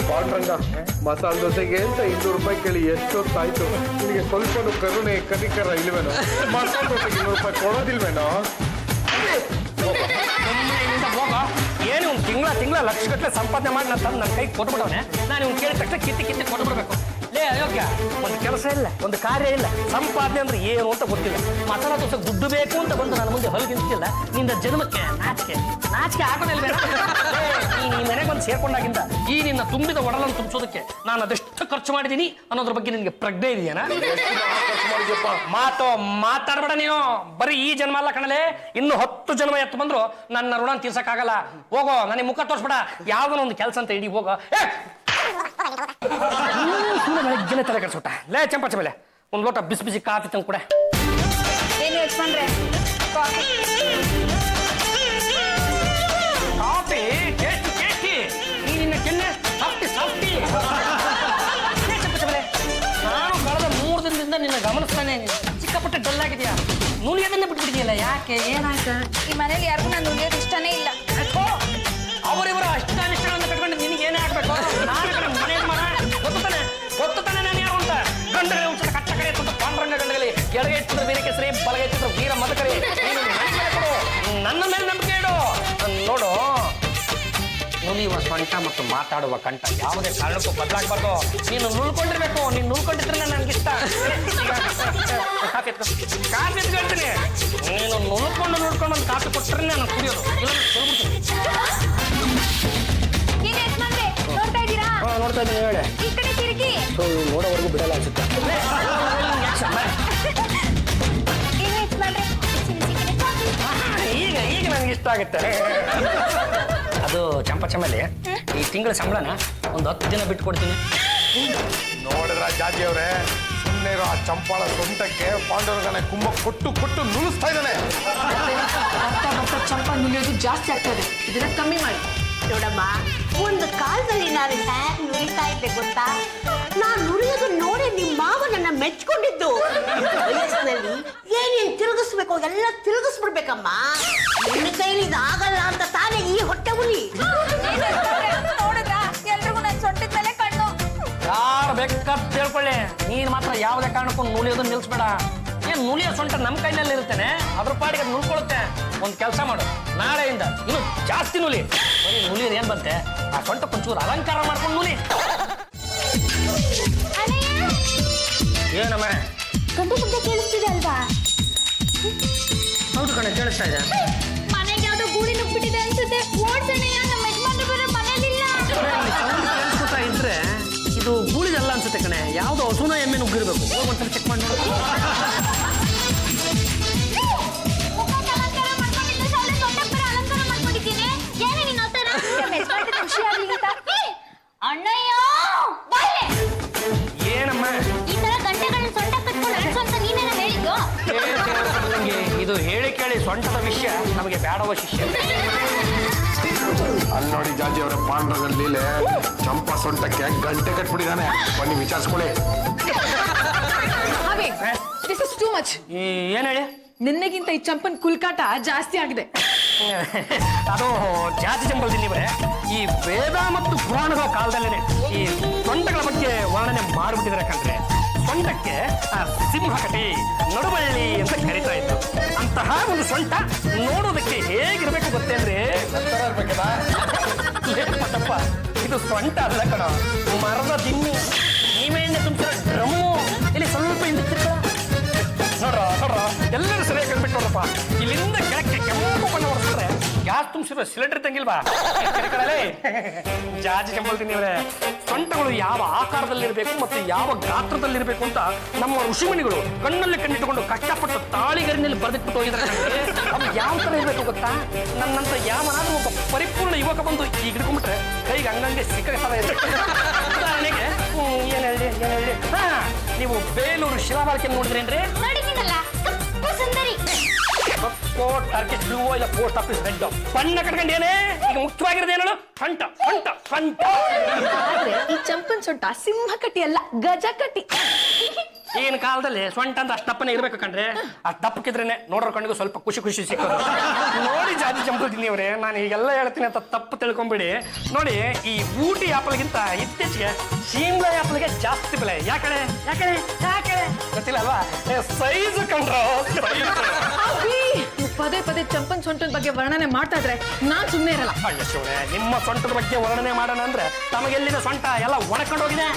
ಪಾಂಡ್ರಂಗ ಮಸಾಲೆ ದೋಸೆಗೆ ಅಂತ 200 ರೂಪಾಯಿ ಕೇಳಿ ಎಷ್ಟೊತ್ತಾಯ್ತು. ನಿನಗೆ ಸ್ವಲ್ಪ ಕರುಣೆ ಕನಿಕರ ಇಲ್ವೇನೋ? ಮಸಾಲೆ ದೋಸೆಗೆ 200 ರೂಪಾಯಿ ಕೊಡೋದಿಲ್ವೇನೋ? ಏನು ತಿಂಗಳ ಲಕ್ಷಗಟ್ಟಲೆ ಸಂಪಾದನೆ ಮಾಡಿ ನನ್ನ ಕೈ ಕೊಟ್ಬಿಡವನೆ. ನಾನು ಇವ್ನು ಕೇಳಿದ ತಕ್ಷಣ ಕಿತ್ತಿ ಕೊಟ್ಬಿಡ್ಬೇಕು. ಲೇ ಅಯೋಗ್ಯ, ಒಂದು ಕೆಲಸ ಇಲ್ಲ, ಒಂದು ಕಾರ್ಯ ಇಲ್ಲ, ಸಂಪಾದನೆ ಅಂದ್ರೆ ಏನು ಅಂತ ಗೊತ್ತಿಲ್ಲ. ಮಸಾಲ ದೋಸೆ ದುಡ್ಡು ಬೇಕು ಅಂತ ಬಂದು ನನ್ನ ಮುಂದೆ ಹೊಲಗಿಂತಿಲ್ಲ. ನಿಂದ ಜನ್ಮಕ್ಕೆ ನಾಚಿಕೆ ಆಗೋದಿಲ್ಲ. ನೀನು ಈ ಮನೆಗೆ ಬಂದು ಸೇರ್ಕೊಂಡಾಗಿಂದ ಈ ನಿನ್ನ ತುಂಬಿದ ಒಡಲನ್ನು ತುಂಬಿಸೋದಕ್ಕೆ ನಾನು ಅದೆಷ್ಟು ಖರ್ಚು ಮಾಡಿದ್ದೀನಿ ಅನ್ನೋದ್ರ ಬಗ್ಗೆ ನಿನಗೆ ಪ್ರಜ್ಞೆ ಇದೆಯೇನಾ? ಮಾತಾಡ್ಬೇಡ ನೀನು. ಬರೀ ಈ ಜನ್ಮ ಅಲ್ಲ ಕಣಲೆ, ಇನ್ನು 10 ಜನ್ಮ ಎತ್ತು ಬಂದ್ರು ನನ್ನ ಋಣ ತೀರ್ಸಕ್ಕಾಗಲ್ಲ. ಹೋಗೋ, ನನಗೆ ಮುಖ ತೋರಿಸ್ಬೇಡ. ಯಾವ್ದೋ ಒಂದು ಕೆಲಸ ಅಂತ ಇಡೀ ಹೋಗೋ. ಬೆಳಗ್ಗೆ ತಲೆ ಕೆಡ್ಸ್ಬಿಟ್ಟ. ಲೇ ಚಂಪಚ್ಚ ಮೇಲೆ ಒಂದು ಲೋಟ ಬಿಸಿ ಕಾಫಿ ತಂದು ಕೂಡ. Coffee tasty. ನಿನ್ನ ಕೆನ್ನೆ ಸಾಫ್ಟಿ. ನಾನು ಕಳೆದ 3 ದಿನದಿಂದ ನಿನ್ನ ಗಮನಿಸ್ತಾನೆ. ಸಿಕ್ಕಾಪಟ್ಟೆ ಡಲ್ ಆಗಿದೆಯಾ? ನುಲಿಯೋದನ್ನೇ ಬಿಟ್ಬಿಟ್ಟಿದೆಯಲ್ಲ, ಯಾಕೆ? ಏನಾಯ್ತು? ಈ ಮನೇಲಿ ಯಾರಿಗೂ ನಾನು ನುಲಿಯೋದು ಇಷ್ಟನೇ ಇಲ್ಲ. ಅವರಿವರು ಅಷ್ಟಾನಿಷ್ಟಗಳನ್ನು ಕಟ್ಕೊಂಡು ನಿನಗೆ ಏನೇ ಆಗ್ಬೇಕು? ನಾನು ಮನೆ ಗೊತ್ತಾನೆ ನಾನು ಯಾರು ಅಂತ. ಗಂಡಗಲಿ ಉಂಟು ಕಟ್ಟ ಕಡೆ ಪಾಂಡ್ರಂಗ ಗಂಡಗಲಿ ಎಡಗೈ ಇಟ್ಟಿದ್ರೆ ವೀರ ಕೇಸರಿ, ಬಲಗೈ ಇಟ್ಟಿದ್ರೆ ವೀರ ಮದಕರಿ. ನನ್ನ ಮೇಲೆ ನಂಬಿಕೆ ಇಡು. ನೋಡು, ನುಲಿಯುವ ಸೊಂಟ ಮತ್ತು ಮಾತಾಡುವ ಕಂಠ ಯಾವುದೇ ಕಾರಣಕ್ಕೂ ಬದಲಾಗಬಾರ್ದು. ನೀನು ನುಳ್ಕೊಂಡಿರ್ಬೇಕು. ನೀನು ನುಳ್ಕೊಂಡಿದ್ರೆ ನನಗಿಷ್ಟ. ಕಾಫಿ ಎತ್ಕೊಳ್ತೀನಿ. ನೀನು ನುಳ್ಕೊಂಡು ಒಂದು ಕಾಫಿ ಕೊಟ್ಟರೆ ನಾನು ಕುಡಿಯೋದು. ನೋಡ್ತಾ ಇದ್ದೀನಿ, ಹೇಳಿ. ಈ ಕಡೆ ತಿರುಗಿ. ನೋಡೋವರೆಗೂ ಬಿಡಲ್ಲ ಅನ್ಸುತ್ತೆ. ಈಗ ನನಗೆ ಇಷ್ಟ ಆಗುತ್ತೆ. ಅದು ಚಂಪಚಮಲ್ಲಿ ಈ ತಿಂಗಳ ಸಂಬಳನ ಒಂದು 10 ದಿನ ಬಿಟ್ಟು ಕೊಡ್ತೀನಿ. ನೋಡಿದ್ರ ಜಾಜಿ ಅವರೇ, ಸುಮ್ಮನೆ ಇರೋ ಆ ಚಂಪಾಳ ಸೊಂಟಕ್ಕೆ ಪಾಂಡವರ್ಗನೆ ಕುಂಭ ಕೊಟ್ಟು ನುಲಿಸ್ತಾ ಇದ್ದಾನೆ. ಚಂಪ ನುಲಿಯೋದು ಜಾಸ್ತಿ ಆಗ್ತದೆ. ಇದನ್ನ ಕಮ್ಮಿ ಮಾಡಿ. ನೋಡಮ್ಮ, ಒಂದು ಕಾಲದಲ್ಲಿ ನಾನು ಹೇಗೆ ನುರಿತಾ ಇದ್ದೆ ಗೊತ್ತಾ? ನಾನು ನುರಿಯೋದು ನೋಡಿ ನಿಮ್ಮ ಮಾವ ನನ್ನ ಮೆಚ್ಕೊಂಡಿದ್ದು. ವಯಸ್ಸಿನಲ್ಲಿ ಏನೇನು ತಿರುಗಿಸ್ಬೇಕು ಎಲ್ಲ ತಿರುಗಿಸ್ಬಿಡ್ಬೇಕಮ್ಮ. ನಿನ್ನ ಕೈಲಿ ಆಗಲ್ಲ ಅಂತ ತಾನೇ ಈ ಹೊಟ್ಟೆ ಹುಲಿ. ನೋಡಿದ್ರ ಎಲ್ರಿಗೂ ನನ್ನ ಸೊಂಟದ ಮೇಲೆ ಕಣ್ಣು. ಯಾರು ಬೇಕಾದ್ ತಿಳ್ಕೊಳ್ಳಿ, ನೀನ್ ಮಾತ್ರ ಯಾವುದೇ ಕಾರಣಕ್ಕೂ ನುಲಿಯೋದನ್ನ ನಿಲ್ಸ್ಬೇಡ. ಏನ್ ನುಲಿಯೋ ಸೊಂಟ ನಮ್ಮ ಕೈನಲ್ಲಿ ಇರುತ್ತೇನೆ, ಅದ್ರ ಪಾಡಿಗೆ ನುಲ್ಕೊಳ್ಳುತ್ತೆ. ಒಂದು ಕೆಲಸ ಮಾಡು, ನಾಳೆಯಿಂದ ಇನ್ನು ಜಾಸ್ತಿ ನುಲಿ. ನುಲಿಯೋದು ಏನ್ ಬಂತೆ, ಆ ಸೊಂಟ ಕೊಂಚೂರು ಅಲಂಕಾರ ಮಾಡ್ಕೊಂಡು ನುಲಿ. ಏನಮ್ಮ ಗಂಟೆ ಶಬ್ದ ಕೇಳಿಸ್ತಿದೆ ಅಲ್ವಾ? ಹೌದು ಕಣೆ, ಕೇಳಿಸ್ತಾ ಇದೆ. ಮನೆಗೆ ಯಾವ್ದೋ ಗೂಡಿ ನುಗ್ಬಿಟ್ಟಿದೆ ಅನ್ಸುತ್ತೆ. ಓಡ್ಸಣೆಯ ನಮ್ಮ ಯಜಮಾನ್ರು ಬೇರೆ ಮನೇಲಿಲ್ಲ. ಕೇಳಿಸ್ಕೊತಾ ಇದ್ರೆ ಇದು ಗೂಳಿದಲ್ಲ ಅನ್ಸುತ್ತೆ ಕಣೆ, ಯಾವ್ದೋ ಹಸುನ ಎಮ್ಮೆ ನುಗ್ಗಿರ್ಬೇಕು. ಹೋಗಿ ಒಂದ್ಸಲ ಚೆಕ್ ಮಾಡಿ ನೋಡು. ಅಣ್ಣಯ್ಯ, ಏನಮ್ಮ ಈ ತರ ಗಂಟೆಗಳನ್ನ ಸೊಂಟ ಕಟ್ಕೊಂಡು ಅಳಿಸು ಅಂತ ನೀನೇನ ಹೇಳಿದ್ದು? ಇದು ಹೇಳಿ ಕೇಳಿ ಸೊಂಟದ ವಿಷಯ ನಮಗೆ ಬೇಡವ ಶಿಷ್ಯ. ಅಲ್ಲಿ ನೋಡಿ ಜಾಜಿ ಅವರ ಪಾಂಡ್ರಂಗನ ಲೀಲೆ, ಚಂಪಾ ಸೊಂಟಕ್ಕೆ ಗಂಟೆ ಕಟ್ಬಿಟ್ಟಿದ್ದಾನೆ. ಬನ್ನಿ ವಿಚಾರಿಸ್ಕೊಳ್ಳಿ. This is too much. ಏನ್ ಹೇಳಿ? ನಿನ್ನೆಗಿಂತ ಈ ಚಂಪನ್ ಕುಲ್ಕಾಟ ಜಾಸ್ತಿ ಆಗಿದೆ. ಅದು ಜಾತಿ ಚಂಪಲ್ದಲ್ಲಿ ಈ ವೇದ ಮತ್ತು ಪುರಾಣಗಳ ಕಾಲದಲ್ಲೇ ಈ ಸೊಂಟಗಳ ಬಗ್ಗೆ ವರ್ಣನೆ ಮಾಡಿಬಿಟ್ಟಿದ್ರೆ ಕಂಡ್ರೆ, ಸೊಂಟಕ್ಕೆ ಸಿಂಹಕಟಿ, ನಡುಬಳ್ಳಿ ಅಂತ ಕರೀತಾ ಇತ್ತು. ಅಂತಹ ಒಂದು ಸೊಂಟ ನೋಡೋದಕ್ಕೆ ಹೇಗಿರ್ಬೇಕು ಗೊತ್ತೇನ್ರಿ? ಪಟ್ಟಪ್ಪ, ಇದು ಸೊಂಟ ಅಲ್ಲ ಕಣ, ಮರದ ದಿಮ್ಮಿ. ನೀವೇನೆ ತುಂಬಿಸಿರೋ ಡ್ರಮ್ಮು. ಇಲ್ಲಿ ಸ್ವಲ್ಪ ಹಿಂದಿರ್ತೀರ ನೋಡ್ರ, ಎಲ್ಲರೂ ಸರಿಯಾಗಿ ಕಲ್ಬಿಟ್ಟು ನೋಡ್ರಪ್ಪ. ಇಲ್ಲಿಂದ ಕೆಳಕ್ಕೆ ಕೆಂಪು ಬಣ್ಣ ಹೊಡ್ಸಿದ್ರೆ ಗ್ಯಾಸ್ ತುಂಬಿಸಿರೋ ಸಿಲಿಂಡರ್ ತಂಗಿಲ್ವಾ? ಜಾಜಿ ಕೆಂಪಲ್ತೀನಿ ಅವರೇ, ಸೊಂಟಗಳು ಯಾವ ಆಕಾರದಲ್ಲಿರಬೇಕು ಮತ್ತು ಯಾವ ಗಾತ್ರದಲ್ಲಿರಬೇಕು ಅಂತ ನಮ್ಮ ಋಷಿಮಣಿಗಳು ಕಣ್ಣಲ್ಲಿ ಕಣ್ಣಿಟ್ಟುಕೊಂಡು ಕಷ್ಟಪಟ್ಟು ತಾಳಿಗರಿನಲ್ಲಿ ಬರೆದಿಟ್ಟು ಹೋಗಿದ್ದಾರೆ. ಅದು ಯಾವ ತರ ಇರಬೇಕು ಗೊತ್ತಾ? ನನ್ನಂತ ಯಾವನಾದ್ರೂ ಒಬ್ಬ ಪರಿಪೂರ್ಣ ಯುವಕ ಬಂದು ಈಗ ಹಿಡ್ಕೊಂಡ್ಬಿಟ್ರೆ ಕೈಗೆ ಹಂಗಂಗೆ ಸಿಕ್ಕ ಇದೆ. ಉದಾಹರಣೆಗೆ ಏನ್ ಹೇಳಿ ನೀವು ಬೇಲೂರು ಶಿಲಾಬಾಲಿಕೆ ನೋಡಿದ್ರೇನ್ರಿ? ಟರ್ಕಿಶ್ ಬ್ಲೂ ಇಲ್ಲ ಪೋಸ್ಟ್ ಆಫೀಸ್ ರೆಡ್ ಬಣ್ಣ ಕಟ್ಕೊಂಡೇನೆ. ಈಗ ಮುಖ್ಯವಾಗಿರೋದೇನು? ಸೊಂಟ. ಈ ಚಂಪನ್ ಸೊಂಟ ಸಿಂಹ ಕಟ್ಟಿ ಅಲ್ಲ, ಗಜ ಕಟ್ಟಿ. ಈಗಿನ ಕಾಲದಲ್ಲಿ ಸೊಂಟ ಅಂತ ಅಷ್ಟು ದಪ್ಪನೇ ಇರ್ಬೇಕು ಕಣ್ರಿ. ಅಷ್ಟು ದಪ್ಪಕ್ಕಿದ್ರೇನೆ ನೋಡೋರ್ ಕಣ್ಣಿಗೂ ಸ್ವಲ್ಪ ಖುಷಿ ಸಿಕ್ಕೋದು. ನೋಡಿ ಜಾತಿ ಚಂಪಲ್ತೀನಿ ಅವ್ರೆ, ನಾನು ಈಗೆಲ್ಲ ಹೇಳ್ತೀನಿ ಅಂತ ತಪ್ಪು ತಿಳ್ಕೊಂಬಿಡಿ. ನೋಡಿ, ಈ ಊಟಿ ಆಪಲ್ಗಿಂತ ಇತ್ತೀಚೆಗೆ ಶೀಮ್ಲಾ ಆಪಲ್ಗೆ ಜಾಸ್ತಿ ಬೆಲೆ. ಯಾಕಡೆ ಗೊತ್ತಿಲ್ಲ ಅಲ್ವಾ? ಸೈಜ್ ಕಂಡ್ರ ಪದೇ ಪದೇ ಚಂಪನ್ ಸೊಂಟದ ಬಗ್ಗೆ ವರ್ಣನೆ ಮಾಡ್ತಾ ಇದ್ರೆ ನಾನ್ ಸುಮ್ಮನೆ ಇರಲ್ಲ. ಅಯ್ಯ ಶಿವನೇ, ನಿಮ್ಮ ಸೊಂಟದ ಬಗ್ಗೆ ವರ್ಣನೆ ಮಾಡೋಣ ಅಂದ್ರೆ ತಮಗೆಲ್ಲಿದೆ ಸೊಂಟ ಎಲ್ಲ ಒಣಕೊಂಡು ಹೋಗಿದೆ.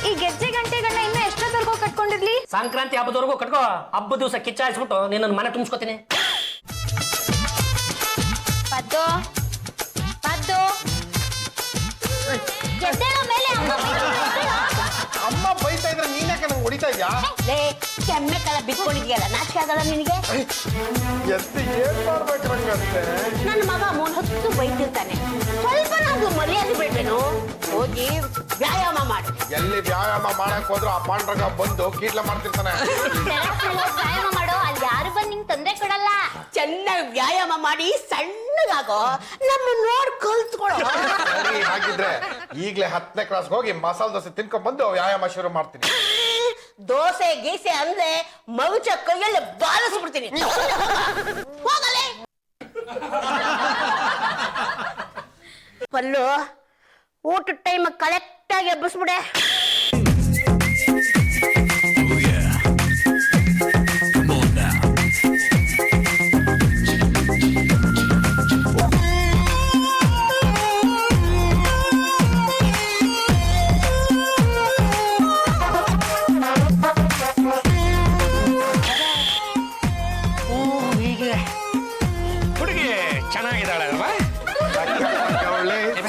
ಈ ಗೆಜ್ಜೆ ಗಂಟೆಗಳನ್ನ ಇನ್ನು ಎಷ್ಟೊತ್ತವರೆಗೂ ಕಟ್ಕೊಂಡಿರ್ಲಿ? ಸಂಕ್ರಾಂತಿ ಹಬ್ಬದವರೆಗೂ ಕಟ್ಕೋ. ಹಬ್ಬ ದಿವಸ ಕಿಚ್ಚಾಯಿಸ್ಬಿಟ್ಟು ನಿನ್ನ ಮನೆ ತುಂಬಿಸ್ಕೊತೀನಿ. ಪದ್ದು ಗೆದ್ದೆಗಳ ಮೇಲೆ ಅಮ್ಮ ಬೈತಾ ಇದ್ರೆ ನೀನ್ಯಾಕೆ ನಂಗೆ ಹೊಡಿತಾ ಇದ್ಯಾ? ಕೆಮ್ಮೆ ಕಲ ಬಿಟ್ಕೊಂಡಿದ್ಯಲ್ಲ, ನಾಚಿಕೆ ಆಗಲ್ಲ ನಿನಗೆ? ಎತ್ತು ಏನ್ ಮಾಡ್ಬೇಕಂತೆ? ನನ್ನ ಮಗ 3 ಹೊತ್ತು ಬೈತಿರ್ತಾನೆ, ಸ್ವಲ್ಪ ನಾವು ಮರ್ಯಾದೆ ಬಿಡ್ಬೇನು? ಹೋಗಿ ವ್ಯಾಯಾಮ ಮಾಡು. ಎಲ್ಲಿ ವ್ಯಾಯಾಮ ಮಾಡಕ್ ಹೋದ್ರು ಆ ಪಾಂಡ್ರಂಗ ಬಂದು ಕೀಟ್ಲ ಮಾಡ್ತಿರ್ತಾನೆ. ವ್ಯಾಯಾಮ ಮಾಡೋ, ಅಲ್ಲಿ ಯಾರು ಬಂದು ನಿಂಗೆ ತೊಂದರೆ ಕೊಡಲ್ಲ. ಚೆನ್ನಾಗಿ ವ್ಯಾಯಾಮ ಮಾಡಿ ಸಣ್ಣಗಾಗೋ, ನಮ್ಮ ನೋಡ್ ಕಲ್ತ್ಕೊಳ್ಳೋ. ಸರಿ, ಹಾಗಿದ್ರೆ ಈಗ್ಲೇ 10ನೇ ಕ್ಲಾಸ್ಗೆ ಹೋಗಿ ಮಸಾಲೆ ದೋಸೆ ತಿನ್ಕೊಂಡ್ ಬಂದು ವ್ಯಾಯಾಮ ಶುರು ಮಾಡ್ತೀನಿ. ದೋಸೆ ಗೀಸೆ ಅಂದ್ರೆ ಮಗುಚ ಕೈಯಲ್ಲಿ ಬಾರಿಸ್ಬಿಡ್ತೀನಿ. ಹೋಗಲೇ ಪಲ್ಲು, ಊಟದ ಟೈಮ್ ಕರೆಕ್ಟ್ ಆಗಿ ಎಬ್ಬಿಸ್ಬಿಡೆ.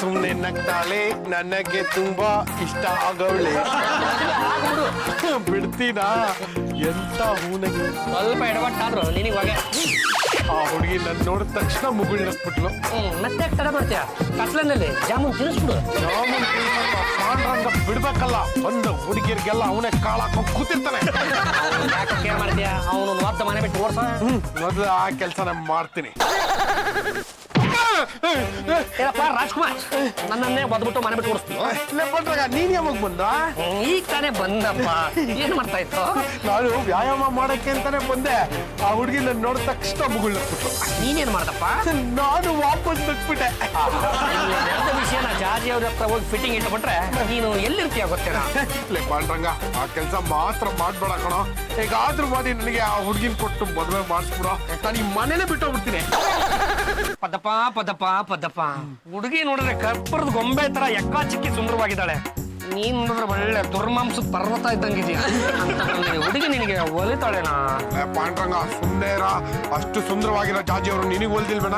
ಸುಮ್ನೆ ನಗ್ತಾಳೆ, ನನಗೆ ತುಂಬಾ ಇಷ್ಟ ಆಗವಳೆ. ಬಿಡ್ತೀನಾ? ಎಂತ ಹೂನಗಿ. ಸ್ವಲ್ಪ ಎಡವಟ್ಟಾದ್ರು ನಿನಗೆ ಹೋಗೆ. ಆ ಹುಡುಗಿ ನನ್ನ ನೋಡಿದ ತಕ್ಷಣ ಮುಗುಳ್ನಸ್ಬಿಟ್ಲು. ಮತ್ತೆ ತಡ ಮಾಡ್ತೀಯ? ಕತ್ಲನಲ್ಲಿ ಜಾಮೂನ್ ತಿನ್ನಿಸ್ಬಿಡು. ಪಾಂಡ್ರಂಗ ಬಿಡ್ಬೇಕಲ್ಲ, ಒಂದು ಹುಡುಗಿರ್ಗೆಲ್ಲ ಅವನೇ ಕಾಳು ಹಾಕೊಂಡು ಕೂತಿರ್ತಾನೆ. ಯಾಕೆ ಕೇರ್ ಮಾಡ್ತೀಯ? ಅವನು ಒದ್ದ ಮನೆ ಬಿಟ್ಟು ಓಡ್ಸ. ಮೊದಲು ಆ ಕೆಲಸನ ಮಾಡ್ತೀನಿ. ಏನಪ್ಪ ರಾಜ್ಕುಮಾರ್, ನನ್ನನ್ನೇ ಬದ್ಬಿಟ್ಟು ಮನೆ ಬಿಟ್ಟು ಓಡಿಸ್ತೀವಿ? ಪಾಂಡ್ರಂಗ, ನೀನ್ ಯಾವಾಗ ಬಂದ? ಈಗ ತಾನೇ ಬಂದಪ್ಪ. ಏನ್ ಮಾಡ್ತಾ ಇತ್ತು? ನಾನು ವ್ಯಾಯಾಮ ಮಾಡಕ್ಕೆ ಅಂತಾನೆ ಬಂದೆ. ಆ ಹುಡುಗಿ ನನ್ನ ನೋಡಿದ ತಕ್ಷಣ ಮುಗುಳ್ನಸ್ಬಿಟ್ಲು. ನೀನೇನ್ ಮಾಡ್ದಪ್ಪ? ನಾನು ವಾಪಸ್ ಬಿಟ್ಬಿಟ್ಟೆ. ನಡೆದ ವಿಷಯನ ಜಾಜಿ ಅವ್ರ ಹತ್ರ ಹೋಗಿ ಫಿಟ್ಟಿಂಗ್ ಇಟ್ಬಿಟ್ರೆ ನೀನು ಎಲ್ಲಿರ್ತೀಯ ಗೊತ್ತೇನಾ? ಪಾಂಡ್ರಂಗ, ಆ ಕೆಲಸ ಮಾತ್ರ ಮಾಡ್ಬೇಡ ಕಣೋ. ಹೇಗಾದ್ರೂ ಮಾಡಿ ನನಗೆ ಆ ಹುಡುಗಿನ ಕೊಟ್ಟು ಮದುವೆ ಮಾಡಿಸ್ಬಿಡೋ. ನಾನು ಈ ಮನೇನೆ ಬಿಟ್ಟೋಗ್ಬಿಡ್ತೀನಿ. ಪದಪ್ಪ ಹುಡುಗಿ ನೋಡಿದ್ರೆ ಕರ್ಪೂರದ ಗೊಂಬೆ ತರ ಎಕ್ಕಾ ಚಿಕ್ಕಿ ಸುಂದರವಾಗಿದ್ದಾಳೆ. ನೀನ್ ನೋಡಿದ್ರೆ ಒಳ್ಳೆ ದುರ್ಮಾಂಸ ಪರ್ವತ ಇದ್ದಂಗಿದೀಯ. ಹುಡುಗಿ ನಿನಗೆ ಒಲಿತಾಳೆನಾ? ಪಾಂಡ್ರಂಗ, ಸುಮ್ಮನೆ ಅಷ್ಟು ಸುಂದರವಾಗಿರೋ ಜಾಜಿ ಅವರು ನಿನಗೆ ಒಲ್ದಿಲ್ಬೇಡ.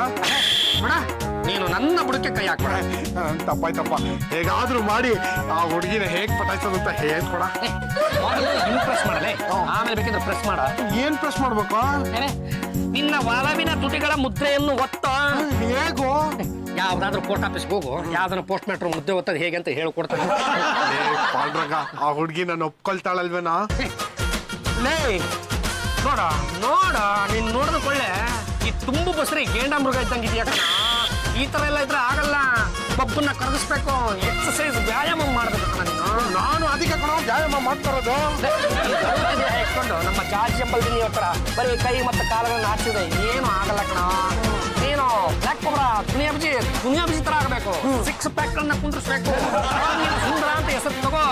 ನೀನು ನನ್ನ ಬುಡಕ್ಕೆ ಕೈ ಹಾಕ್ಬೇಡ. ತಪ್ಪಾಯ್ತಪ್ಪ. ಹೇಗಾದ್ರೂ ಮಾಡಿ ಆ ಹುಡುಗಿನ ಹೇಗ್ ಪಟಾಯಿಸೋದು ಅಂತ ಹೇಳ್ಕೊಡ. ಪ್ರೆಸ್ ಮಾಡಲೇ, ಆಮೇಲೆ ಬೇಕಿದ್ರೆ ಪ್ರೆಸ್ ಮಾಡ. ಏನ್ ಪ್ರೆಸ್ ಮಾಡ್ಬೇಕು? ನಿನ್ನ ಒಲವಿನ ತುಟಿಗಳ ಮುದ್ರೆಯನ್ನು ಒತ್ತ. ಹೇಗೋ? ಯಾವ್ದಾದ್ರು ಪೋಸ್ಟ್ ಆಫೀಸ್ಗೆ ಹೋಗು, ಯಾವ್ದಾದ್ರು ಪೋಸ್ಟ್ ಮ್ಯಾಟ್ರ್ ಮುದ್ದೆ ಒತ್ತದ ಹೇಗೆ ಅಂತ ಹೇಳ್ಕೊಡ್ತಾರೆ. ಪಾಂಡ್ರಂಗ, ಆ ಹುಡುಗಿ ನಾನು ಒಪ್ಕೊಳ್ತಾಳಲ್ವೇನಾ? ಲೇ ನೋಡ ನೀನ್ ನೋಡಿದ ಕೊಳ್ಳೆ ಈ ತುಂಬು ಬಸ್ರಿ ಗೇಂಡ ಮೃಗ ಇದ್ದಂಗಿದ್ಯಾ ಕಣ. ಈ ತರ ಎಲ್ಲ ಇದ್ರೆ ಆಗಲ್ಲ. ಪಬ್ಬನ್ನ ಕರಗಿಸ್ಬೇಕು, ಎಕ್ಸಸೈಸ್ ವ್ಯಾಯಾಮ ಮಾಡ್ಬೇಕು ಕಣ ನೀನು. ನಾನು ಅದಕ್ಕೆ ಕಣ ವ್ಯಾಯಾಮ ಮಾಡ್ತಾರದು. ಇಟ್ಕೊಂಡು ನಮ್ಮ ಜಾಜಿ ಚಂಪಲ್ ದಿನಿ ಹತ್ರ ಬರೀ ಕೈ ಮತ್ತು ಕಾಲುಗಳನ್ನ ಹಾಕ್ತಿದೆ, ಏನು ಆಗಲ್ಲ ಕಣ. ನೀನು ಬ್ಲಾಕ್ ಕೊಬ್ರಾ ದುನಿಯಾಬಿಜಿ ತರ ಆಗಬೇಕು. 6 ಪ್ಯಾಕ್ ಗಳನ್ನ ಕುಂದ್ರಿಸ್ಬೇಕು. ಸುಂದರ ಅಂತ ಹೆಸರು ತಗೋ.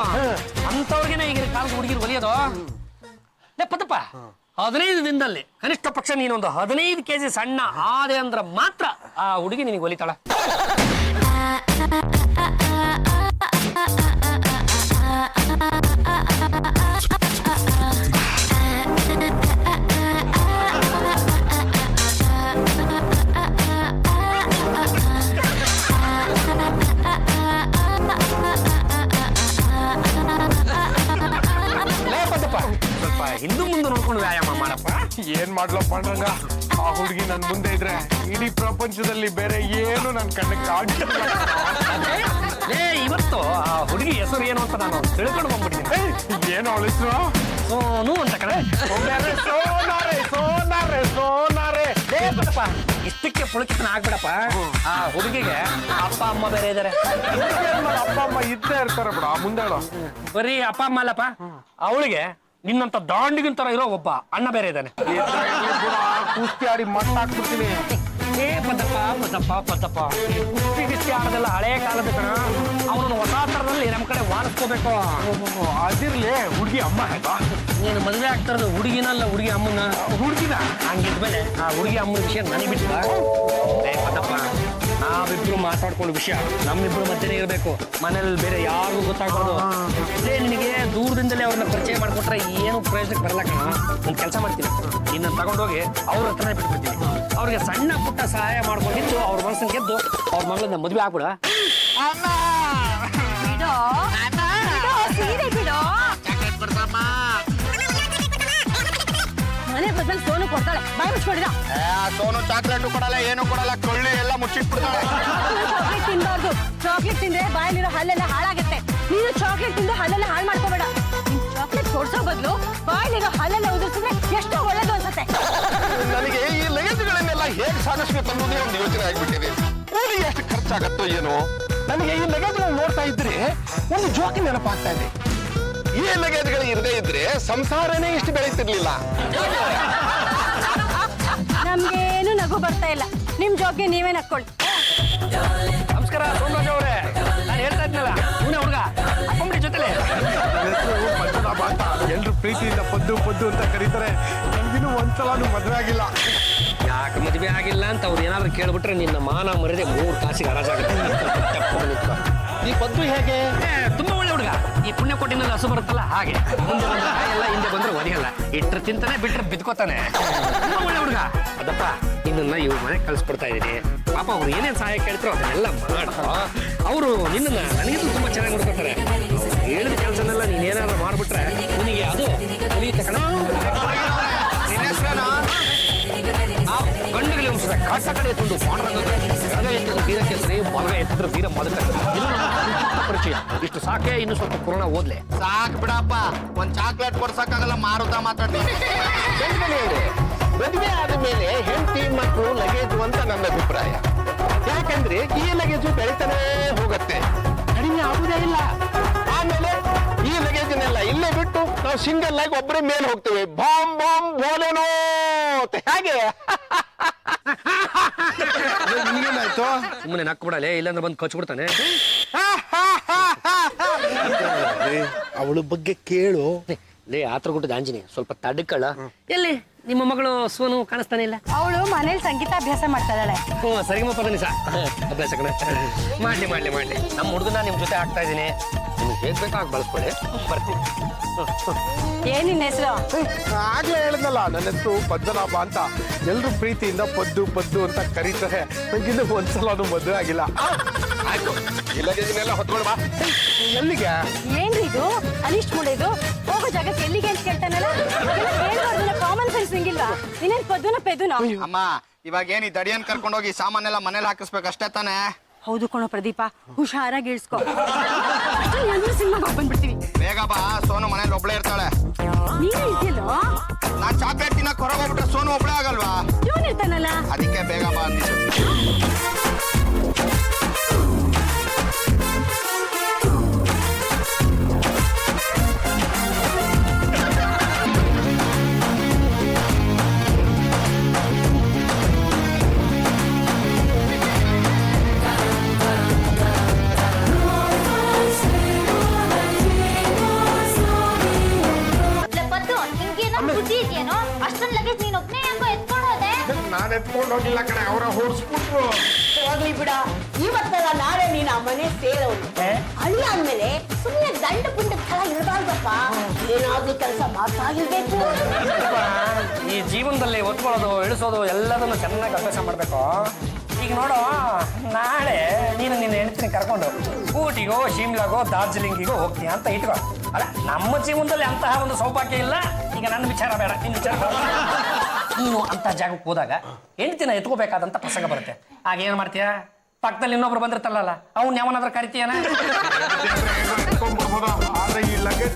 ಅಂತವ್ರಿಗೆನೆ ಈಗಿನ ಕಾಲದ ಹುಡುಗಿರು ಒಲಿಯೋದು. ಪದಪ್ಪ, 15 ದಿನದಲ್ಲಿ ಕನಿಷ್ಠ ಪಕ್ಷ ನೀನೊಂದು 15 kg ಸಣ್ಣ ಆದೆ ಅಂದ್ರೆ ಮಾತ್ರ ಆ ಹುಡುಗಿ ನಿನಗೆ ಒಲಿತಾಳ. ಸ್ವಲ್ಪ ಹಿಂದೂ ಮುಂದೆ ನೋಡ್ಕೊಂಡು ವ್ಯಾಯಾಮ ಮಾಡಪ್ಪ. ಏನ್ ಮಾಡ್ಲೋ ಪಾಂಡ್ರಂಗ, ಆ ಹುಡುಗಿ ನನ್ ಮುಂದೆ ಇದ್ರೆ ಇಡೀ ಪ್ರಪಂಚದಲ್ಲಿ ಬೇರೆ ಏನು ನನ್ ಕಣ್ಣಿಗೆ ಕಾಣಿಲ್ಲ. ಇವತ್ತು ಆ ಹುಡುಗಿ ಹೆಸರು ಏನು ಅಂತ ನಾನು ತಿಳ್ಕೊಂಡು ಬಂದ್ಬಿಟ್ಟಿದ್ದೀನಿ. ಏನು ಅವಳ ಹೆಸರು? ಸೋನು ಅಂತ ಕಡೆ. ಸೋನಾರೆ. ಬೇಕಪ್ಪ ಇಷ್ಟಕ್ಕೆ ಪುಳಕಿತನ ಆಗ್ಬಿಡಪ್ಪ. ಆ ಹುಡುಗಿಗೆ ಅಪ್ಪ ಅಮ್ಮ ಬೇರೆ ಇದಾರೆ. ಅಪ್ಪ ಅಮ್ಮ ಇದ್ದೇ ಇರ್ತಾರೆ ಬಿಡ ಮುಂದೆ ಹೇಳು. ಬರೀ ಅಪ್ಪ ಅಮ್ಮ ಅಲ್ಲಪ್ಪ, ಅವಳಿಗೆ ನಿನ್ನಂತ ದಾಂಡಿಗಿಂತರ ಇರೋ ಒಬ್ಬ ಅಣ್ಣ ಬೇರೆ ಇದ್ದಾನೆ. ಕುಸ್ತಿ ಆಡಿ ಮಟ್ಟ ಹಾಕ್ಬಿಡ್ತೀನಿ. ಪದ್ದಪ್ಪ ಕುಸ್ತಿ ಗಿಸ್ತಿ ಆಡೋದೆಲ್ಲ ಹಳೆ ಕಾಲದ ಕಣ. ಅವನನ್ನು ಹೊಸ ಥರದಲ್ಲಿ ನಮ್ಮ ಕಡೆ ವಾರಿಸ್ಕೋಬೇಕು. ಅದಿರ್ಲಿ ಹುಡುಗಿ ಅಮ್ಮ ಹೇಗಾ? ನೀನು ಮದುವೆ ಆಗ್ತಾರದು ಹುಡುಗಿನಲ್ಲ ಹುಡುಗಿ ಅಮ್ಮನ. ಹುಡುಗಿನ ಹಂಗಿದ್ಮೇಲೆ ಆ ಹುಡುಗಿ ಅಮ್ಮನ ವಿಷಯ ನನಗೆ ಬಿಟ್ಟಿಲ್ಲ. ಪದ್ದಪ್ಪ ನಾವಿಬ್ರು ಮಾತಾಡ್ಕೊಳ್ಳೋ ವಿಷಯ ನಮ್ಮಿಬ್ರು ಮಧ್ಯೆ ಇರಬೇಕು. ಮನೇಲಿ ಬೇರೆ ಯಾರಿಗೂ ಗೊತ್ತಾಗ್ಬಾರ್ದು. ಅದೇ ನಿನಗೆ ದೂರದಿಂದಲೇ ಅವ್ರನ್ನ ಪರಿಚಯ ಮಾಡ್ಕೊಟ್ರೆ ಏನು ಪ್ರಯೋಜನಕ್ಕೆ ಬರಲ್ಲ ಕಣ. ಒಂದು ಕೆಲಸ ಮಾಡ್ತೀನಿ, ನಿನ್ನ ತಗೊಂಡೋಗಿ ಅವ್ರ ಹತ್ರನೇ ಬಿಟ್ಬಿಡ್ತೀನಿ. ಅವ್ರಿಗೆ ಸಣ್ಣ ಪುಟ್ಟ ಸಹಾಯ ಮಾಡ್ಕೊಂಡಿದ್ದು ಅವ್ರ ಮನಸ್ಸನ್ನು ಗೆದ್ದು ಅವ್ರ ಮಗಳನ್ನ ಮದುವೆ ಆಗ್ಬಿಡ. ಮನೆ ಬದಲು ಸೋನು ಕೊಡ್ತಾಳೆ, ಬಾಯಿ ಮುಚ್ಕೊಂಡಿದ. ಸೋನು ಚಾಕ್ಲೇಟ್ ಕೊಡಲ್ಲ, ಏನು ಕೊಡಲ್ಲ, ಕೊಳ್ಳಿ ಎಲ್ಲ ಮುಚ್ಚಿಟ್ಬಿಡ್ತಾಳೆ. ಚಾಕ್ಲೇಟ್ ತಿನ್ಬಾರ್ದು. ಚಾಕ್ಲೇಟ್ ತಿಂದ್ರೆ ಬಾಯಲ್ಲಿರೋ ಹಲ್ಲೆಲ್ಲ ಹಾಳಾಗುತ್ತೆ. ನೀನು ಚಾಕ್ಲೇಟ್ ತಿಂದು ಹಲ್ಲೆಲ್ಲ ಹಾಳು ಮಾಡ್ಕೋಬೇಡ. ಚಾಕ್ಲೇಟ್ ಕೊಡ್ಸೋ ಬದಲು ಬಾಯಲ್ಲಿರೋ ಹಲ್ಲೆಲ್ಲ ಉದುರಿಸಿದ್ರೆ ಎಷ್ಟೋ ಒಳ್ಳೇದು ಅನ್ಸುತ್ತೆ. ನನಗೆ ಈ ಲಗೇಜ್ಗಳನ್ನೆಲ್ಲ ಹೇಗೆ ಸಾಗಿಸ್ಬೇಕು ಅನ್ನೋದೇ ಒಂದು ಯೋಚನೆ ಆಗ್ಬಿಟ್ಟಿದೆ. ಕೂಲಿ ಎಷ್ಟು ಖರ್ಚಾಗತ್ತೋ ಏನೋ. ನನಗೆ ಈ ಲಗೇಜ್ಗಳನ್ನ ನೋಡ್ತಾ ಇದ್ರೆ ಒಂದು ಜೋಕಿ ನೆನಪಾಗ್ತಾ ಇದೆ. ಈ ಲಗೇಜ್ಗಳು ಇರದೇ ಇದ್ರೆ ಸಂಸಾರನೇ ಇಷ್ಟು ಬೆಳೀತಿರ್ಲಿಲ್ಲ. ನಮ್ಗೇನು ನಗು ಬರ್ತಾ ಇಲ್ಲ. ನಿಮ್ ಜೋಕ್ಗೆ ನೀವೇ ನಕ್ಕೊಳ್ಳಿ. ನಮಸ್ಕಾರ ಸೋಮರಾಜ್ ಅವರೇ. ನಾನು ಹೇಳ್ತಾ ಇದ್ನಲ್ಲ, ಇವನೇ ಹುಡುಗ ಅಪ್ಪಂಬಡಿ ಜೊತೆಲೆ. ಪದ್ಮನಾಭ ಅಂತ ಎಲ್ರು ಪ್ರೀತಿಯಿಂದ ಪದ್ದು ಪದ್ದು ಅಂತ ಕರೀತಾರೆ. ನನ್ಗಿನ್ನೂ ಒಂದ್ಸಲಾನು ಮದುವೆ ಆಗಿಲ್ಲ. ಯಾಕೆ ಮದುವೆ ಆಗಿಲ್ಲ ಅಂತ ಅವ್ರು ಏನಾದ್ರು ಕೇಳ್ಬಿಟ್ರೆ ನಿನ್ನ ಮಾನ ಮರದೆ 3 ಕಾಸಿಗೆ ಹರಾಜಾಗುತ್ತೆ. ಈ ಪದ್ದು ಹೇಗೆ? ತುಂಬಾ ಒಳ್ಳೆ ಹುಡುಗ. ಈ ಪುಣ್ಯ ಕೊಟ್ಟಿನಲ್ಲಿ ಹಸು ಬರುತ್ತಲ್ಲ ಹಾಗೆ. ಮುಂದೆ ಬಂದ್ರೆ ಕಾಯಲ್ಲ, ಹಿಂದೆ ಬಂದ್ರೆ ಒದಿಯಲ್ಲ. ಇಟ್ರೆ ತಿಂತಾನೆ, ಬಿಟ್ರೆ ಬಿದ್ಕೋತಾನೆ. ತುಂಬಾ ಒಳ್ಳೆ ಹುಡುಗ. ಅದಪ್ಪ ನಿನ್ನ ಇವ್ರ ಮನೆಗೆ ಕಳ್ಸಿಕೊಡ್ತಾ ಇದೀನಿ. ಪಾಪ ಅವ್ರು ಏನೇನ್ ಸಹಾಯ ಕೇಳ್ತಾರೋ ಅದನ್ನೆಲ್ಲ ಮಾಡ್ಕೊ. ಅವರು ನಿನ್ನ ನನಗಿಂತ ತುಂಬಾ ಚೆನ್ನಾಗಿ ನೋಡ್ಕೊತಾರೆ. ಹೇಳಿದ ಕೆಲಸನೆಲ್ಲ ನೀನೇನಾದ್ರು ಮಾಡ್ಬಿಟ್ರೆ ನಿನಗೆ ಅದು ಕಲಿಯುತ್ತೆ ಕಣ. ಗಂಡುಗಳಿಗೆ ಒಂದ್ಸಲ ಕಟ್ಟ ಕಡೆ ತುಂಡು ಪಾಂಡ್ರಂಗ ಎತ್ತಿದ್ರು ತೀರ ಕೇಸರಿ, ಮಲಗ ಎತ್ತಿದ್ರು ತೀರ ಮದಕ. ಪರಿಚಯ ಇಷ್ಟು ಸಾಕೆ. ಇನ್ನು ಸ್ವಲ್ಪ ಪುರಾಣ ಓದ್ಲೆ. ಸಾಕ್ ಬಿಡಪ್ಪ, ಒಂದ್ ಚಾಕ್ಲೇಟ್ ಕೊಡ್ಸಕ್ಕಾಗಲ್ಲ, ಮಾರುತ್ತಾ ಮಾತಾಡ್ತೀನಿ. ಮದುವೆ ಆದ ಮೇಲೆ ಹೆಂಡತಿ ಮಕ್ಕಳು ಲಗೇಜು ಅಂತ ನನ್ನ ಅಭಿಪ್ರಾಯ. ಯಾಕಂದ್ರೆ ಈ ಲಗೇಜು ಬೆಳಿತಾನೇ ಹೋಗತ್ತೆ, ಕಡಿಮೆ ಆಗುದೇ ಇಲ್ಲ. ಆಮೇಲೆ ಈ ಲಗೇಜನ್ನೆಲ್ಲ ಇಲ್ಲೇ ಬಿಟ್ಟು ನಾವು ಸಿಂಗಲ್ ಆಗಿ ಒಬ್ಬರೇ ಮೇಲೆ ಹೋಗ್ತೇವೆ. ಬಾಂಬ್ ಬಾಂಬ್ ಬೋಲೇನೋ ಹೇಗೆ? ನಿಮ್ಗೇನಾಯ್ತು? ಸುಮ್ಮನೆ ನಕ್ಕು ಬಿಡಲೆ, ಇಲ್ಲಾಂದ್ರೆ ಬಂದು ಕಚ್ಬಿಡ್ತಾನೆ. ಅವಳ ಬಗ್ಗೆ ಕೇಳು. ಲೇ ಆತರ ಕೊಟ್ಟಿದ್ದ ಆಂಜನೇಯ ಸ್ವಲ್ಪ ತಡ್ಕಳ. ಎಲ್ಲಿ ನಿಮ್ಮ ಮಗಳು ಸೋನು ಕಾಣಿಸ್ತಾನೆ ಇಲ್ಲ? ಅವಳು ಮನೇಲಿ ಸಂಗೀತಾಭ್ಯಾಸ ಮಾಡ್ತಾಳೆ. ಹ್ಞೂ ಸರಿಗಮ್ಮ ಪದ ನಿಜ ಅಭ್ಯಾಸ ಕಣ. ಮಾಡ್ಲಿ ನಮ್ಮ ಹುಡುಗನ ನಿಮ್ ಜೊತೆ ಆಗ್ತಾ ಇದೀನಿ. ನಿಮ್ಗೆ ಹೇಗ್ ಬೇಕಾಗ ಬಳಸ್ಕೊಳ್ಳಿ, ಬರ್ತೀನಿ. ಏನ್ ನಿನ್ನ ಹೆಸರು? ಆಗ್ಲೇ ಹೇಳಿದ್ನಲ್ಲ, ನನ್ನ ಹೆಸರು ಪದ್ಮನಾಭ ಅಂತ. ಎಲ್ರು ಪ್ರೀತಿಯಿಂದ ಪದ್ದು ಪದ್ದು ಅಂತ ಕರೀತಾರೆ. ನಂಗಿನ್ನೂ ಒಂದ್ಸಲಾನು ಮದುವೆ ಆಗಿಲ್ಲ. ಆಯ್ತು, ಈ ಲಗೇಜನ್ನೆಲ್ಲ ಹೊತ್ಕೊಂಡು ಬಾ. ಎಲ್ಲಿಗೆ? ಏನ್ರಿ ಇದು ಅನಿಷ್ಟ ಮೂಡಿದು? ಹೋಗೋ ಜಾಗಕ್ಕೆ ಎಲ್ಲಿಗೆ ಅಂತ ಕೇಳ್ತಾನಲ್ಲ. Common sense ನಿಂಗಿಲ್ವಾ? ನೀನೇನ್ ಪದ್ದುನ ಪೆದ್ದುನ? ಅಮ್ಮ, ಇವಾಗ ಏನ್ ಈ ದಡಿಯನ್ ಕರ್ಕೊಂಡೋಗಿ ಸಾಮಾನೆಲ್ಲ ಮನೇಲಿ ಹಾಕಿಸ್ಬೇಕು ಅಷ್ಟೇ ತಾನೆ? ಹೌದು ಕಣೋ ಪ್ರದೀಪ, ಹುಷಾರಾಗಿ ಇಳಿಸ್ಕೊ. ಸಿನಿಮಾಗೆ ಹೋಗಿ ಬಂದ್ಬಿಡ್ತೀವಿ. ಬೇಗ ಬಾ, ಸೋನು ಮನೇಲಿ ಒಬ್ಳೆ ಇರ್ತಾಳೆ. ನೀನೇ ಇದೆಯಲ್ಲೋ? ನಾನ್ ಚಾಕ್ಲೇಟ್ ತಿನ್ನಕ್ ಹೊರಗೆ ಹೋಗ್ಬಿಟ್ರೆ ಸೋನು ಒಬ್ಳೆ ಆಗಲ್ವಾ? ಇವನ್ ಇರ್ತಾನಲ್ಲ. ಅದಕ್ಕೆ ಬೇಗ ಬಾ ಅಂದಿದ್ದು. ಬುದ್ಧಿ ಇದೆಯೇನೋ? ಅಷ್ಟೊಂದು ಲಗೇಜ್ ನೀನ್ ಒಬ್ನೇ ಹೆಂಗೋ ಎತ್ಕೊಂಡು ಹೋದೆ? ನಾನು ಎತ್ಕೊಂಡು ಹೋಗಿಲ್ಲ ಕಣೆ, ಅವರ ಹೊಡ್ಸ್ಬಿಟ್ರು. ಹೋಗ್ಲಿ ಬಿಡ, ಇವತ್ತಲ್ಲ ನಾಳೆ ನೀನು ಆ ಮನೆ ಸೇರೋನು. ಅಳಿ ಅಂದ್ಮೇಲೆ ಸುಮ್ಮನೆ ದಂಡ ಪುಂಡ ಥರ ಇರಬಾರ್ದಪ್ಪ. ಏನಾದ್ರೂ ಕೆಲಸ ಮಾಡ್ತಾ ಇರ್ಬೇಕು. ಈ ಜೀವನದಲ್ಲಿ ಒತ್ಕೊಳ್ಳೋದು ಇಳಿಸೋದು ಎಲ್ಲದನ್ನು ಚೆನ್ನಾಗಿ ಅಭ್ಯಾಸ ಮಾಡ್ಬೇಕು. ಈಗ ನೋಡು, ನಾಳೆ ನೀನು ನಿನ್ನ ಹೆಂಡತಿನ ಕರ್ಕೊಂಡು ಊಟಿಗೋ ಶಿಮ್ಲಾಗೋ ಡಾರ್ಜಿಲಿಂಗಿಗೋ ಹೋಗ್ತೀಯ ಅಂತ ಇಟ್ಕೋ. ಅಲ್ಲ, ನಮ್ಮ ಜೀವನದಲ್ಲಿ ಅಂತಹ ಒಂದು ಸೌಭಾಗ್ಯ ಇಲ್ಲ. ಈಗ ನನ್ನ ವಿಚಾರ ಬೇಡ, ನಿನ್ನ ವಿಚಾರ ಬೇಡ. ನೀನು ಅಂತ ಜಾಗಕ್ಕೆ ಹೋದಾಗ ಹೆಂಡತಿನ ಎತ್ಕೋಬೇಕಾದಂತ ಪ್ರಸಂಗ ಬರುತ್ತೆ. ಆಗ ಏನ್ ಮಾಡ್ತೀಯ? ಪಕ್ಕದಲ್ಲಿ ಇನ್ನೊಬ್ರು ಬಂದಿರ್ತಲ್ಲ, ಅವ್ನು ಯಾವನಾದ್ರೂ ಕರಿತೀಯನ? ಆದ್ರೆ ಈ ಲಗೇಜ್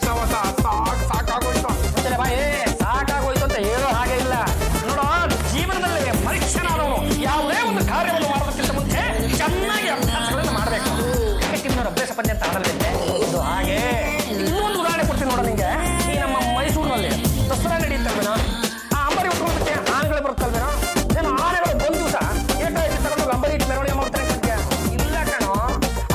ಸಾಕಾಗೋಯ್ತು. ಬಾಯಿ ಸಾಕಾಗೋಯ್ತು ಅಂತ ಹೇಳೋ ಹಾಗೆ ಇಲ್ಲ. ನೋಡೋ, ಜೀವನದಲ್ಲಿ ಪಂದ್ಯ ಅಂತ ಆಡಲ್ವಂತೆ ಇದು ಹಾಗೆ. ಇನ್ನೊಂದು ಉದಾಹರಣೆ ಕೊಡ್ತೀನಿ ನೋಡ ನಿಂಗೆ. ಈ ನಮ್ಮ ಮೈಸೂರಿನಲ್ಲಿ ದಸರಾ ನಡೀತಲ್ವೇನೋ, ಆ ಅಂಬಾರಿ ಉಟ್ಕೊಂಡ್ಬಿಟ್ಟೆ ಆನೆಗಳು ಬರುತ್ತಲ್ವೇನೋ, ಏನು ಆನೆಗಳು ಬಂದ ದಿವಸ ಏಟಾಯ್ತು ತಗೊಂಡು ಅಂಬಾರಿ ಇಟ್ಟು ಮೆರವಣಿಗೆ ಮಾಡ್ತಾರೆ ಸದ್ಯ. ಇಲ್ಲ ಕಣೋ,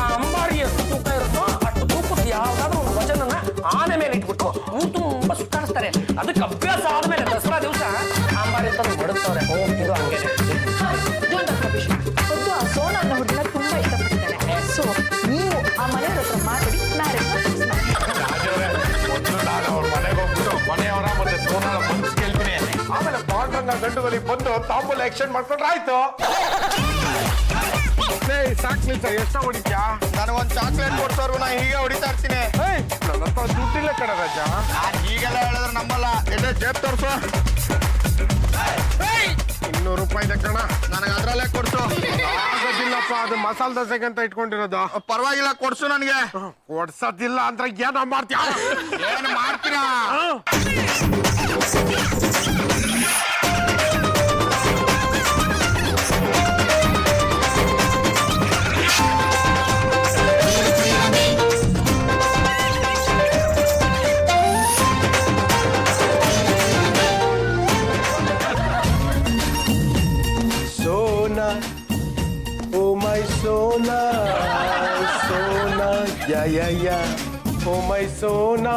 ಆ ಅಂಬಾರಿ ಎಷ್ಟು ತೂಕ ಇರುತ್ತೋ ಅಷ್ಟು ತೂಕದ ಯಾವ್ದಾದ್ರು ಒಂದು ವಜನನ್ನ ಆನೆ ಮೇಲೆ ಇಟ್ಬಿಟ್ಟು ತುಂಬಾ ಸುತ್ತಾಡಿಸ್ತಾರೆ. ಅದಕ್ಕೆ ಅಭ್ಯಾಸ ಆದ್ಮೇಲೆ ದಸರಾ ದಿವಸ ಅಂಬಾರಿ ತಂದು ಬಡುತ್ತವ್ರೆ. ಇದು ಹಂಗೆ ಗೊತ್ತು, ಆ ಸೋನ ಅನ್ನೋ ಹುಡುಗನ ತುಂಬಾ ಇಷ್ಟಪಡ್ತಾನೆ. ಸೊ ನೀವು ಆ ಮನೆಯವ್ರ ಹತ್ರ ಮಾತಾಡಿ ಮ್ಯಾರೇಜ್ ನಾನು ಅವ್ರ ಮನೆಗೆ ಹೋಗ್ಬಿಟ್ಟು ಮನೆಯವರ ಮತ್ತೆ ಸೋನಾಳ ಬಂದು ಕೇಳ್ತೀನಿ. ಆಮೇಲೆ ಪಾಂಡ್ರನ್ನ ಗಂಡು ಬಲಿ ಬಂದು ತಾಂಬೂಲ ಎಕ್ಸ್ಚೇಂಜ್ ಮಾಡ್ಕೊಂಡ್ರೆ ಆಯ್ತು. ಸಾಕ್ಲಿ ಸರ್, ಎಷ್ಟ ಹೊಡಿತ್ಯಾ? ನನಗೊಂದು ಚಾಕ್ಲೇಟ್ ಕೊಡ್ಸೋರ್ಗು ನಾ ಹೀಗೆ ಹೊಡಿತಾ ಇರ್ತೀನಿ. ನನ್ನ ಹತ್ರ ದುಡ್ಡಿಲ್ಲ ಕಣ ರಾಜ. ನಾನು ಹೀಗೆಲ್ಲ ಹೇಳಿದ್ರೆ ನಂಬಲ್ಲ. ಎಡೆ ಜೇಬ್ ತೋರ್ಸು. 200 ರೂಪಾಯಿ ಇದೆ ಕಣ. ನನಗೆ ಅದ್ರಲ್ಲೇ ಕೊಡ್ಸು. ಆಗೋದಿಲ್ಲಪ್ಪ, ಅದು ಮಸಾಲೆ ದೋಸೆಗೆ ಅಂತ ಇಟ್ಕೊಂಡಿರೋದು. ಪರವಾಗಿಲ್ಲ, ಕೊಡ್ಸು ನನಗೆ. ಕೊಡ್ಸೋದಿಲ್ಲ ಅಂದ್ರೆ ಏನೋ ಮಾಡ್ತೀಯ? ಏನು ಮಾಡ್ತೀರಾ? Sona, oh my Sona, Sona, yeah. Oh my Sona.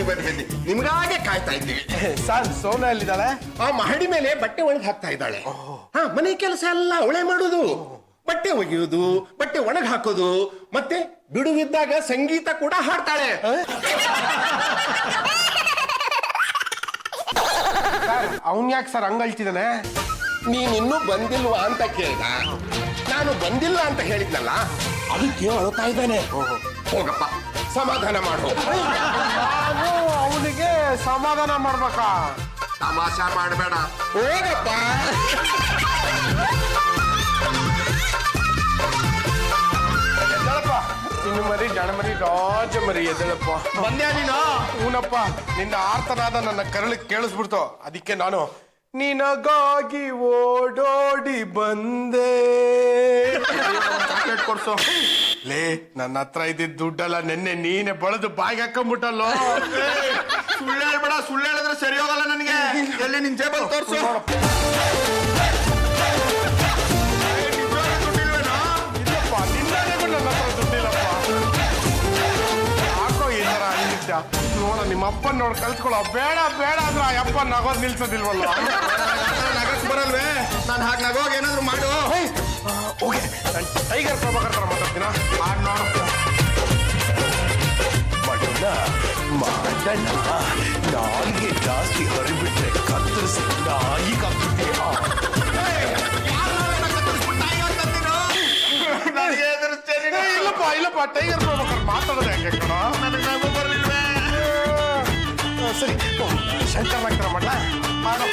ಬನ್ನಿ ನಿಮ್ಗಾಗೆ ಕಾಯ್ತಾ ಇದ್ದೀವಿ. ಸರ್, ಸೋನಾ ಎಲ್ಲಿದ್ದಾಳೆ? ಆ ಮಹಡಿ ಮೇಲೆ ಬಟ್ಟೆ ಒಣಗಿ ಹಾಕ್ತಾ ಇದ್ದಾಳೆ. ಹಾ, ಮನೆ ಕೆಲಸ ಎಲ್ಲ ಅವಳೇ ಮಾಡುದು. ಬಟ್ಟೆ ಒಗೆಯುವುದು, ಬಟ್ಟೆ ಒಣಗಿ ಹಾಕೋದು, ಮತ್ತೆ ಬಿಡುವಿದ್ದಾಗ ಸಂಗೀತ ಕೂಡ ಹಾಡ್ತಾಳೆ. ಅವನ್ ಯಾಕೆ ಸರ್ ಹಂಗಳ್ತಿದ್ದಾನೆ? ನೀನಿನ್ನೂ ಬಂದಿಲ್ವಾ ಅಂತ ಕೇಳ್ದ. ನಾನು ಬಂದಿಲ್ಲ ಅಂತ ಹೇಳಿದ್ನಲ್ಲ, ಅದಕ್ಕೆ ಅಳ್ತಾ ಇದ್ದಾನೆ. ಹೋಗಪ್ಪ, ಸಮಾಧಾನ ಮಾಡು. ನಾನು ಅವನಿಗೆ ಸಮಾಧಾನ ಮಾಡ್ಬೇಕಾ? ತಮಾಷಾ ಮಾಡಬೇಡ, ಹೋಗಪ್ಪ. ಎದ್ದಳಪ್ಪ, ಇನ್ನು ಮರಿ ಜನ ಮರಿ ರಾಜ ಮರಿ ಎದ್ದಳಪ್ಪ. ಬಂದ್ಯಾ ನೀನು? ಹೂನಪ್ಪ, ನಿನ್ನ ಆರ್ತನಾದ ನನ್ನ ಕರಳಿ ಕೇಳಿಸ್ಬಿಡ್ತು. ಅದಕ್ಕೆ ನಾನು ನಿನಗಾಗಿ ಓಡೋಡಿ ಬಂದೆ. ಚಾಕ್ಲೇಟ್ ಕೊಡ್ಸು. ಲೇ, ನನ್ನ ಹತ್ರ ಇದ್ದಿದ್ದ ದುಡ್ಡೆಲ್ಲ ನೆನ್ನೆ ನೀನೆ ಬಳದು ಬಾಯಿಗೆ ಹಾಕೊಂಡ್ಬಿಟ್ಟಲ್ಲೋ. ಸುಳ್ಳು ಹೇಳ್ಬೇಡ, ಸುಳ್ಳು ಹೇಳಿದ್ರೆ ಸರಿ ಹೋಗಲ್ಲ ನನಗೆ. ಎಲ್ಲಿ ನಿನ್ ಜೇಬಲ್ ತೋರ್ಸು. ಇಲ್ಲಪ್ಪ, ನಿನ್ನೆಗೂ ನನ್ನ ಹತ್ರ ದುಡ್ಡಿಲ್ಲಪ್ಪ. ಯಾಕೋ ಈ ಥರ ಅಂದಿದ್ದ ನೋಡ, ನಿಮ್ಮ ಅಪ್ಪನ ನೋಡಿ ಕಲ್ತ್ಕೊಳ್ಳೋ. ಬೇಡ ಅಂದ್ರೆ ಆ ಅಪ್ಪ ನಗೋದ್ ನಿಲ್ಸೋದಿಲ್ವಲ್ಲ. ನಗಕ್ ಬರಲ್ವೇ? ನಾನು ಹಾಗೆ ನಗೋಗ ಏನಾದ್ರು ಮಾಡು. ಓಕೆ, ನಾನು ಟೈಗರ್ ಪ್ರಭಾಕರ್ ತರ ಮಾತಾಡ್ತೀನ. ಆಡ್ ನೋಡು. ಮಾಡಣ ನಾಲ್ಗೆ ಜಾಸ್ತಿ ಹರಿಬಿಟ್ರೆ ಕತ್ತರಿಸಿ ನಾಯಿ ಕತ್ತರಿಸಿ. ಇಲ್ಲಪ್ಪ, ಟೈಗರ್ ಪ್ರಭಾಕರ್ ಮಾತಾಡೋದು ಹೆಂಗೆ ಕಣ? ನನಗೆ ನಗು ಬರ್ಲಿಲ್ವೇ? ಸರಿ, ಶಂಕರ್ ನಾಗ್ ತರ ಮಾಡ ಮಾಡೋ.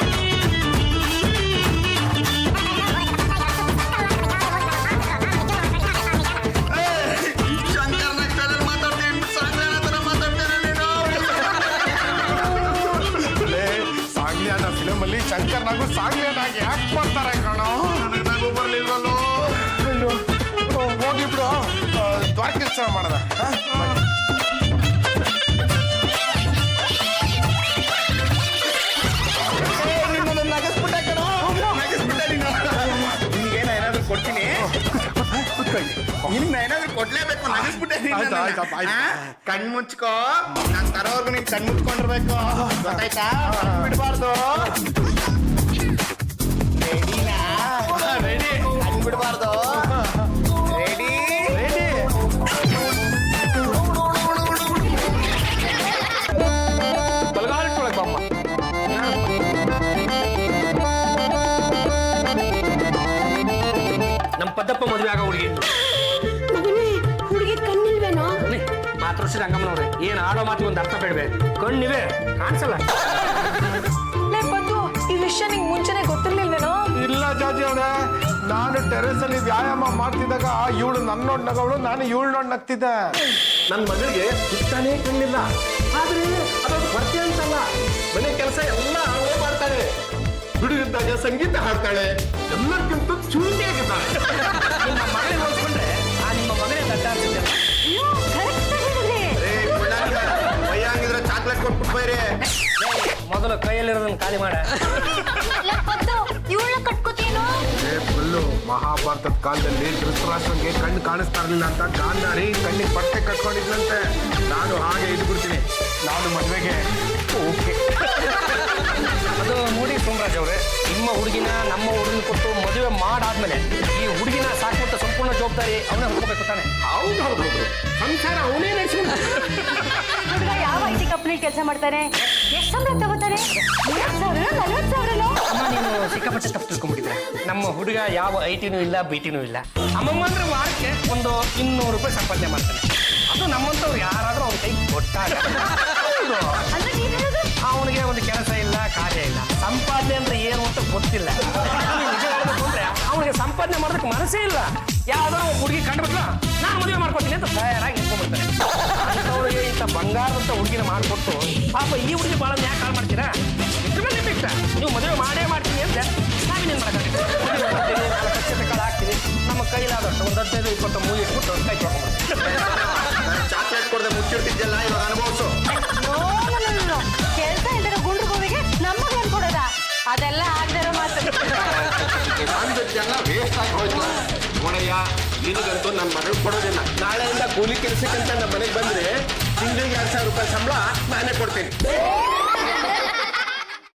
ಫಿಲಮಲ್ಲಿ ಶಂಕರ್ ನಾಗು ಸಾಂಗ್ಲಿಯನಾಗಿ ಯಾಕೆ ಬರ್ತಾರೆ ಕಣೋ? ನನಗೆ ನಗು ಬರ್ಲಿಲ್ವಲ್ಲೋ? ಹೋಗಿಬಿಡು, ದ್ವಾರಕೇಶ್ವರ ಮಾಡೋದ. ನಗಸ್ಬಿಟ್ಟೆ ಕಣೋ, ನಗಸ್ಬಿಟ್ಟೆ ನೀನು. ನಿನ್ಗೇನ ಏನಾದ್ರು ಕೊಡ್ತೀನಿ, ನಿನ್ಗೆ ಏನಾದ್ರು ಕೊಡ್ಲೇಬೇಕು. ನಗಸ್ಬಿಟ್ಟೆ ಕಣ್ ಮುಚ್ಕೋ. ನಾನ್ ತರೋರ್ಗು ನೀನ್ ಕಣ್ ಮುಚ್ಕೊಂಡಿರ್ಬೇಕು, ಗೊತ್ತಾಯ್ತಾ? ಬಿಡ್ಬಾರ್ದು. ರೆಡಿನಾ? ರೆಡಿ. ಕಣ್ ಬಿಡ್ಬಾರ್ದು. ರೆಡಿ? ರೆಡಿ. ಬಲಗಾಲಿಟ್ಕೊಳಕ್ ಬಾಮ್ಮ. ನಮ್ಮ ಪದ್ದಪ್ಪ ಮದುವೆ ಆಗೋ ಹುಡುಗಿ. ಹುಡುಗಿ ಕಣ್ಣಿಲ್ವೇನೋ? ಮಾತೃಶ್ರೀ ರಂಗಮ್ಮನವ್ರೆ, ಏನ್ ಆಡೋ ಮಾತಿಗೆ ಒಂದು ಅರ್ಥ ಬೇಡವೆ? ಕಣ್ಣಿವೆ, ಕಾಣಿಸಲ್ಲ. ಈ ವಿಷಯ ನಿಂಗೆ ಮುಂಚೆನೆ ಗೊತ್ತಿರ್ಲಿಲ್ವೇನೋ? ಇಲ್ಲ ಜಾಜಿ ಅವರೇ, ನಾನು ಟೆರೆಸ್ ಅಲ್ಲಿ ವ್ಯಾಯಾಮ ಮಾಡ್ತಿದ್ದಾಗ ಇವಳು ನನ್ನ ನೋಡ್ ನಗವಳು, ನಾನು ಇವಳು ನೋಡ್ ನಗ್ತಿದ್ದೆ. ನನ್ನ ಮಗಳಿಗೆ ಸುತ್ತಾನೇ ಕಣ್ಣಿಲ್ಲ. ಆದ್ರೆ ಅದೊಂದು ಕೊರತೆ ಅಂತಲ್ಲ, ಮನೆ ಕೆಲಸ ಎಲ್ಲ ಅವಳೇ ಮಾಡ್ತಾಳೆ. ಬಿಡುವಿದ್ದಾಗ ಸಂಗೀತ ಹಾಡ್ತಾಳೆ, ಎಲ್ಲಕ್ಕಿಂತ ಚೂಟಿಯಾಗಿದ್ದಾಳೆ. ನಿಮ್ಮ ಮಗಳ ಕೈಯಲ್ಲಿರೋದನ್ನ ಖಾಲಿ ಮಾಡ. ಇವಳ ಕಟ್ಕೋತೀನೋ ಫುಲ್ಲು ಮಹಾಭಾರತದ ಕಾಲದಲ್ಲಿ ಧೃತರಾಷ್ಟ್ರಂಗೆ ಕಣ್ಣು ಕಾಣಿಸ್ತಾ ಇರಲಿಲ್ಲ ಅಂತ ಗಾಂಧಾರಿ ಕಣ್ಣಿಗೆ ಬಟ್ಟೆ ಕಟ್ಕೊಂಡಿದ್ಲಂತೆ. ನಾನು ಹಾಗೆ ಇದ್ಬಿಡ್ತೀನಿ. ನಾನು ಮದುವೆಗೆ ಓಕೆ. ಅದು ನೋಡಿ ಸೋಮರಾಜ್ ಅವರೇ, ನಿಮ್ಮ ಹುಡುಗಿನ ನಮ್ಮ ಹುಡುಗನ ಕೊಟ್ಟು ಮದುವೆ ಮಾಡಾದ್ಮೇಲೆ ಈ ಹುಡುಗಿನ ಸಾಕುವಂತ ಸಂಪೂರ್ಣ ಜವಾಬ್ದಾರಿ ಅವನೇ ಹೊರಬೇಕು ತಾನೆ. ಹೌದು ಸಂಸಾರ ಅವನೇ ನಡೆಸ್ಕೊಂಡು ಹುಡುಗ ಯಾವ ಐಟಿ ಕಂಪ್ನಿ ಕೆಲಸ ಮಾಡ್ತಾನೆ? ಎಷ್ಟು ಸಂಬಳ ತಗೋತಾನೆ? 30,000 40,000? ಅಮ್ಮ, ನೀನು ಸಿಕ್ಕಾಪಟ್ಟೆ ತಪ್ಪು ತಿಳ್ಕೊಂಡ್ಬಿಟ್ಟಿದ್ರೆ. ನಮ್ಮ ಹುಡುಗ ಯಾವ ಐಟಿನೂ ಇಲ್ಲ ಬಿಟಿನೂ ಇಲ್ಲ. ಅಮ್ಮಮ್ಮ ಅಂದ್ರೆ ವಾರಕ್ಕೆ ಒಂದು 200 ರೂಪಾಯಿ ಸಂಪಾದನೆ ಮಾಡ್ತಾನೆ. ಅದು ನಮ್ಮಂತವ್ರು ಯಾರಾದ್ರೂ ಅವ್ನ ಕೈ ಕೊಟ್ಟಾಗ. ಅಂದ್ರೆ ನೀನ್ ಹೇಳೋದು ಅವನಿಗೆ ಒಂದು ಕೆಲಸ ಇಲ್ಲ, ಕಾರ್ಯ ಇಲ್ಲ, ಸಂಪಾದನೆ ಅಂದ್ರೆ ಏನು ಅಂತ ಗೊತ್ತಿಲ್ಲ. ನಿಜ ಹೇಳ್ಬೇಕು ಅಂದ್ರೆ ಅವನಿಗೆ ಸಂಪಾದನೆ ಮಾಡೋದಕ್ಕೆ ಮನಸ್ಸೇ ಇಲ್ಲ. ಯಾವ್ದೋ ಹುಡುಗಿ ಕಂಡುಬಿಟ್ಲ, ನಾನು ಮದುವೆ ಮಾಡ್ಕೊತೀನಿ ಅಂತ ತಯಾರಾಗಿ ನಿಂತ್ಕೊಂಡ್ಬಿಡ್ತಾನೆ. ಅಂಥವ್ರಿಗೆ ಇಂಥ ಬಂಗಾರದಂತ ಹುಡುಗಿನ ಮಾಡಿಕೊಟ್ಟು ಪಾಪ ಈ ಹುಡುಗಿ ಭಾಳ ಯಾಕೆ ಹಾಳು ಮಾಡ್ತೀರಾ? ಇದ್ರ ಮೇಲೆ ಬಿಟ್ಟ ನೀವು ಮದುವೆ ಮಾಡೇ ಮಾಡ್ತೀನಿ ಅಂದ್ರೆ ನಾವೇನೇನು ಮಾಡೋಕ್ಕಾಗುತ್ತೆ? 4 ಲಕ್ಷ ಕಾಳು ಹಾಕ್ತೀವಿ, ನಮ್ಮ ಕೈಲಾದಷ್ಟು ಒಂದು 15-20 ಮೂಲಿ ಇಟ್ಬಿಟ್ಟು ಕೈ ತೊಗೊಂಡ್ಬಿಡ್ತೀವಿ. ಚಾಕ್ಲೇಟ್ ಕೊಡದೆ ಮುಚ್ಚಿಡ್ತಿದ್ದೆಲ್ಲ ಇವಾಗ ಅನುಭವಿಸು. ಕೆಲಸ ಇಲ್ದಿರೋ ಗುಂಡು ಗೋವಿಗೆ ನಮಗೆ ಏನ್ ಕೊಡೋದ? ಅದೆಲ್ಲ ಆಗದಿರೋ ಮಾತು. ಅಂದದ್ದೆಲ್ಲ ವೇಸ್ಟ್ ಆಗಿ ಹೋಯ್ತು ನೋಡಯ್ಯ. ನಿನಗಂತೂ ನನ್ನ ಮಗಳು ಕೊಡೋದಿಲ್ಲ. ನಾಳೆಯಿಂದ ಕೂಲಿ ಕೆಲಸಕ್ಕಂತ ನಮ್ಮ ಮನೆಗೆ ಬಂದ್ರೆ ತಿಂಗಳಿಗೆ 2,000 ರೂಪಾಯಿ ಸಂಬಳ ನಾನೇ ಕೊಡ್ತೀನಿ.